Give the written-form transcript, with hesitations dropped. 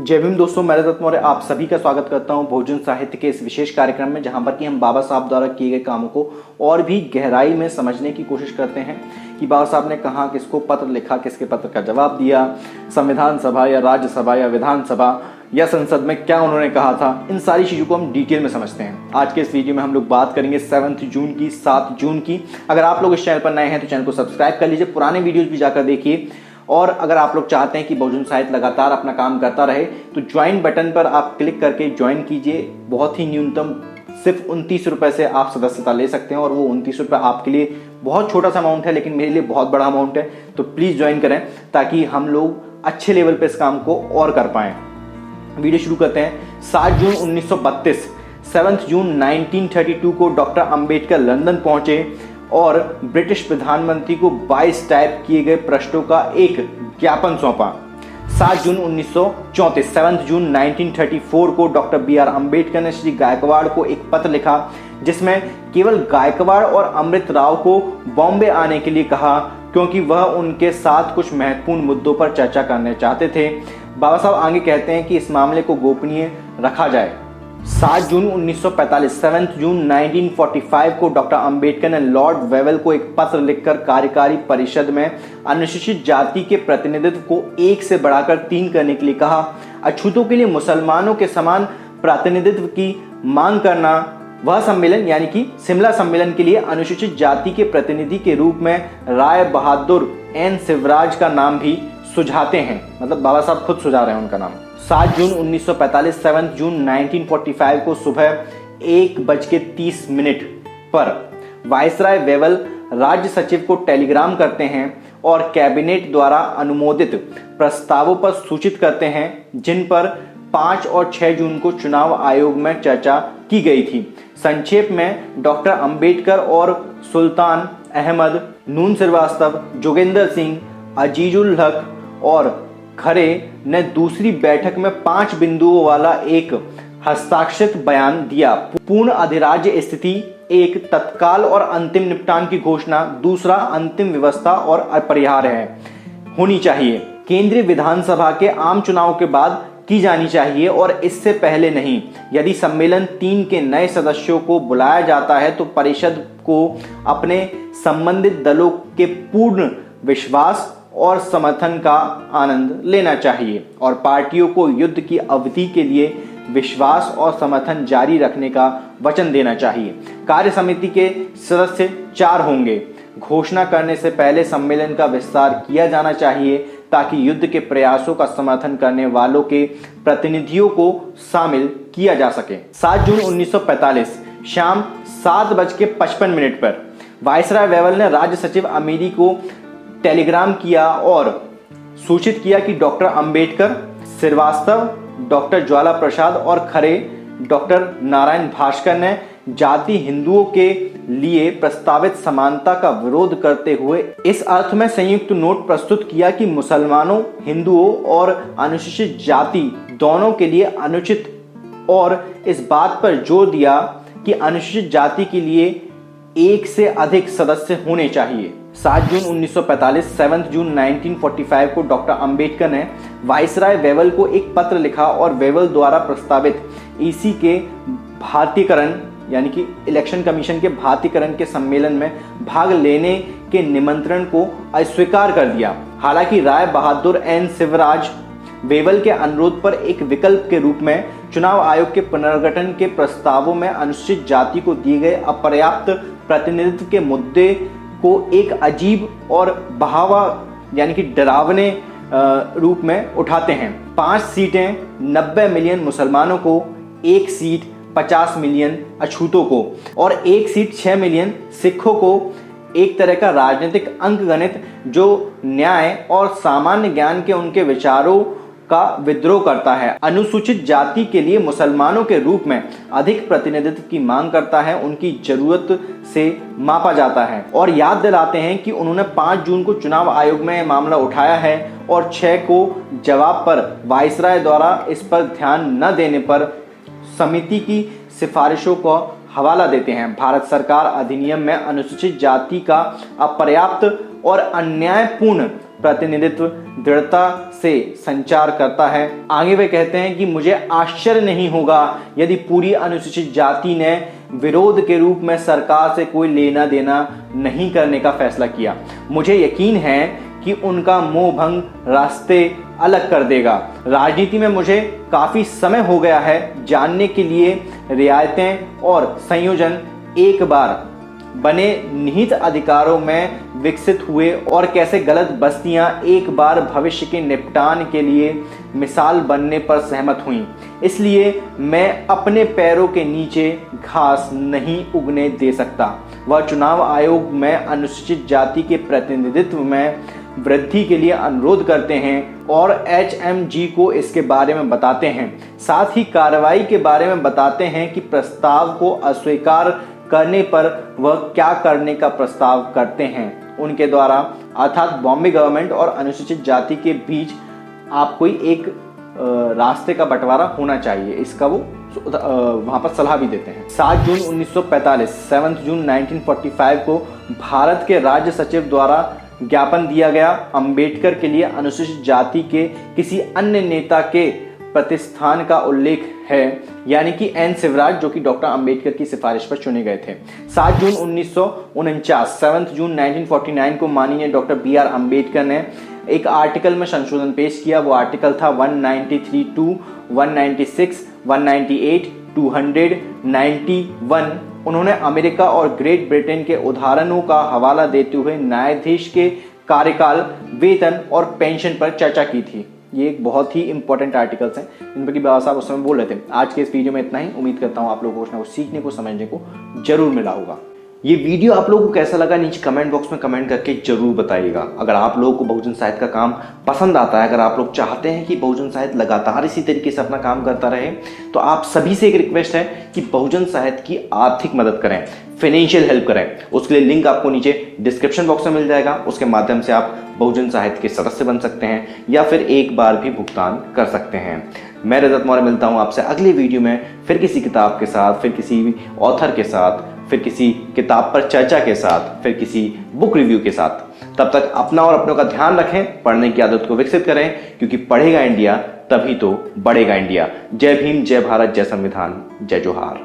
जय भीम दोस्तों, मैं रजत मौर्य आप सभी का स्वागत करता हूं भोजन साहित्य के इस विशेष कार्यक्रम में, जहां पर कि हम बाबा साहब द्वारा किए गए कामों को और भी गहराई में समझने की कोशिश करते हैं कि बाबा साहब ने कहाँ किसको पत्र लिखा, किसके पत्र का जवाब दिया, संविधान सभा या राज्यसभा या विधानसभा या संसद में क्या उन्होंने कहा था। इन सारी चीज़ों को हम डिटेल में समझते हैं। आज के इस वीडियो में हम लोग बात करेंगे 7 जून की, 7 जून की। अगर आप लोग इस चैनल पर नए हैं तो चैनल को सब्सक्राइब कर लीजिए, पुराने वीडियोज भी जाकर देखिए। और अगर आप लोग चाहते हैं कि भोजन साहित्य लगातार अपना काम करता रहे तो ज्वाइन बटन पर आप क्लिक करके ज्वाइन कीजिए। बहुत ही न्यूनतम सिर्फ 29 रुपए से आप सदस्यता ले सकते हैं और वो 29 रुपए आपके लिए बहुत छोटा सा अमाउंट है, लेकिन मेरे लिए बहुत बड़ा अमाउंट है। तो प्लीज ज्वाइन करें ताकि हम लोग अच्छे लेवल पे इस काम को और कर पाएं। वीडियो शुरू करते हैं। 7 जून 1932, 7 जून 1932 को डॉक्टर अंबेडकर लंदन पहुंचे और ब्रिटिश प्रधानमंत्री को 22 टाइप किए गए प्रश्नों का एक ज्ञापन सौंपा। 7 जून 1934, 7 जून 1934 को डॉक्टर BR अंबेडकर ने श्री गायकवाड़ को एक पत्र लिखा, जिसमें केवल गायकवाड़ और अमृत राव को बॉम्बे आने के लिए कहा, क्योंकि वह उनके साथ कुछ महत्वपूर्ण मुद्दों पर चर्चा करने चाहते थे। बाबा साहब आगे कहते हैं कि इस मामले को गोपनीय रखा जाए। 7 जून 1945, 7 जून 1945 को डॉक्टर अंबेडकर ने लॉर्ड वेवेल को एक पत्र लिखकर कार्यकारी परिषद में अनुसूचित जाति के प्रतिनिधित्व को 1 से बढ़ाकर 3 करने के लिए कहा। अछूतों के लिए मुसलमानों के समान प्रतिनिधित्व की मांग करना। वह सम्मेलन यानी कि शिमला सम्मेलन के लिए अनुसूचित जाति के प्रतिनिधि के रूप में राय बहादुर एन शिवराज का नाम भी सुझाते हैं, मतलब बाबा साहब खुद सुझा रहे हैं उनका नाम। 7 जून 1945, 7 जून 1945 को सुबह 1:30 पर वायसराय वेवेल राज्य सचिव को टेलीग्राम करते हैं और कैबिनेट द्वारा अनुमोदित प्रस्तावों पर सूचित करते हैं, जिन पर 5 और 6 जून को चुनाव आयोग में चर्चा की गई थी। संक्षेप में डॉक्टर अंबेडकर और सुल्तान अहमद, नून श्रीवास्तव, जोगेंद्र सिंह, अजीजुल हक और खरे ने दूसरी बैठक में 5 बिंदुओं वाला एक हस्ताक्षरित बयान दिया। पूर्ण अधिराज्य स्थिति, 1 तत्काल और अंतिम निपटान की घोषणा, दूसरा अंतिम व्यवस्था और अपरिहार्य है होनी चाहिए, केंद्रीय विधानसभा के आम चुनाव के बाद की जानी चाहिए और इससे पहले नहीं। यदि सम्मेलन 3 के नए सदस्यों को बुलाया जाता है तो परिषद को अपने संबंधित दलों के पूर्ण विश्वास और समर्थन का आनंद लेना चाहिए और पार्टियों को युद्ध की अवधि के लिए विश्वास और समर्थन जारी रखने का वचन देना चाहिए। कार्य समिति के सदस्य 4 होंगे। घोषणा करने से पहले सम्मेलन का विस्तार किया जाना चाहिए ताकि युद्ध के प्रयासों का समर्थन करने वालों के प्रतिनिधियों को शामिल किया जा सके। 7 जून 1945 शाम 7:55 पर वायसराय वेवेल ने राज्य सचिव अमीरी को टेलीग्राम किया और सूचित किया कि डॉक्टर अंबेडकर, श्रीवास्तव, डॉक्टर ज्वाला प्रसाद और खरे डॉक्टर नारायण भास्कर ने जाति हिंदुओं के लिए प्रस्तावित समानता का विरोध करते हुए इस अर्थ में संयुक्त नोट प्रस्तुत किया कि मुसलमानों, हिंदुओं और अनुसूचित जाति दोनों के लिए अनुचित, और इस बात पर जोर दिया कि अनुसूचित जाति के लिए 1 से अधिक सदस्य होने चाहिए। 7 जून 1945, 7 जून 1945 को डॉक्टर अंबेडकर ने वायसराय वेवेल को एक पत्र लिखा और वेवेल द्वारा प्रस्तावित ईसी के भारतीयकरण यानी कि इलेक्शन कमीशन के भारतीयकरण के सम्मेलन में भाग लेने के निमंत्रण को अस्वीकार कर दिया। हालांकि राय बहादुर एन शिवराज वेवेल के अनुरोध पर एक विकल्प के रूप में चुनाव आयोग के पुनर्गठन के प्रस्तावों में अनुसूचित जाति को दिए गए अपर्याप्त प्रतिनिधित्व के मुद्दे को एक अजीब और बहावा यानी कि डरावने रूप में उठाते हैं। 5 सीटें 90 मिलियन मुसलमानों को, 1 सीट 50 मिलियन अछूतों को और 1 सीट 6 मिलियन सिखों को, एक तरह का राजनीतिक अंकगणित जो न्याय और सामान्य ज्ञान के उनके विचारों का विद्रोह करता है। अनुसूचित जाति के लिए मुसलमानों के रूप में अधिक प्रतिनिधित्व की मांग करता है, उनकी जरूरत से मापा जाता है और याद दिलाते हैं कि उन्होंने 5 जून को चुनाव आयोग में यह मामला उठाया है और 6 को जवाब पर वायसराय द्वारा इस पर ध्यान न देने पर समिति की सिफारिशों को हवाला देते हैं। भारत सरकार अधिनियम में अनुसूचित जाति का अपर्याप्त और अन्यायपूर्ण प्रतिनिधित्व दृढ़ता से संचार करता है। आगे वे कहते हैं कि मुझे आश्चर्य नहीं होगा यदि पूरी अनुसूचित जाति ने विरोध के रूप में सरकार से कोई लेना देना नहीं करने का फैसला किया। मुझे यकीन है कि उनका मोह भंग रास्ते अलग कर देगा। राजनीति में मुझे काफी समय हो गया है जानने के लिए रियायतें और संयोजन एक बार बने निहित अधिकारों में विकसित हुए और कैसे गलत बस्तियां एक बार भविष्य के निपटान के लिए मिसाल बनने पर सहमत हुईं। इसलिए मैं अपने पैरों के नीचे घास नहीं उगने दे सकता। वह चुनाव आयोग में अनुसूचित जाति के प्रतिनिधित्व में वृद्धि के लिए अनुरोध करते हैं और HMG को इसके बारे में बताते हैं। साथ ही कार्रवाई के बारे में बताते हैं कि प्रस्ताव को अस्वीकार करने पर वह क्या करने का प्रस्ताव करते हैं उनके द्वारा, अर्थात बॉम्बे गवर्नमेंट और अनुसूचित जाति के बीच आप कोई एक रास्ते का बंटवारा होना चाहिए, इसका वो वहां पर सलाह भी देते हैं। 7 जून 1945 7 जून 1945 को भारत के राज्य सचिव द्वारा ज्ञापन दिया गया। अंबेडकर के लिए अनुसूचित जाति के किसी अन्य नेता के प्रतिष्ठान का उल्लेख है, यानी कि एन शिवराज जो कि डॉक्टर अंबेडकर की सिफारिश पर चुने गए थे। 7 जून 1949 7 जून 1949 को माननीय डॉक्टर BR अंबेडकर ने एक आर्टिकल में संशोधन पेश किया। वो आर्टिकल था 193 टू 196, 198, 291। उन्होंने अमेरिका और ग्रेट ब्रिटेन के उदाहरणों का हवाला देते हुए न्यायाधीश के कार्यकाल, वेतन और पेंशन पर चर्चा की थी। ये एक बहुत ही इंपॉर्टेंट आर्टिकल्स हैं इन पर कि बाबा साहब उस समय बोल रहे थे। आज के इस वीडियो में इतना ही। उम्मीद करता हूँ आप लोगों को कुछ ना कुछ सीखने को, समझने को जरूर मिला होगा। ये वीडियो आप लोगों को कैसा लगा नीचे कमेंट बॉक्स में कमेंट करके जरूर बताइएगा। अगर आप लोगों को बहुजन साहित्य का काम पसंद आता है, अगर आप लोग चाहते हैं कि बहुजन साहित्य लगातार इसी तरीके से अपना काम करता रहे, तो आप सभी से एक रिक्वेस्ट है कि बहुजन साहित्य की आर्थिक मदद करें, फाइनेंशियल हेल्प करें। उसके लिए लिंक आपको नीचे डिस्क्रिप्शन बॉक्स में मिल जाएगा। उसके माध्यम से आप बहुजन साहित्य के सदस्य बन सकते हैं या फिर एक बार भी भुगतान कर सकते हैं। मैं रजत मौर्य मिलता हूं आपसे अगले वीडियो में, फिर किसी किताब के साथ, फिर किसी ऑथर के साथ, फिर किसी किताब पर चर्चा के साथ, फिर किसी बुक रिव्यू के साथ। तब तक अपना और अपनों का ध्यान रखें, पढ़ने की आदत को विकसित करें, क्योंकि पढ़ेगा इंडिया तभी तो बढ़ेगा इंडिया। जय भीम, जय भारत, जय संविधान, जय जोहार।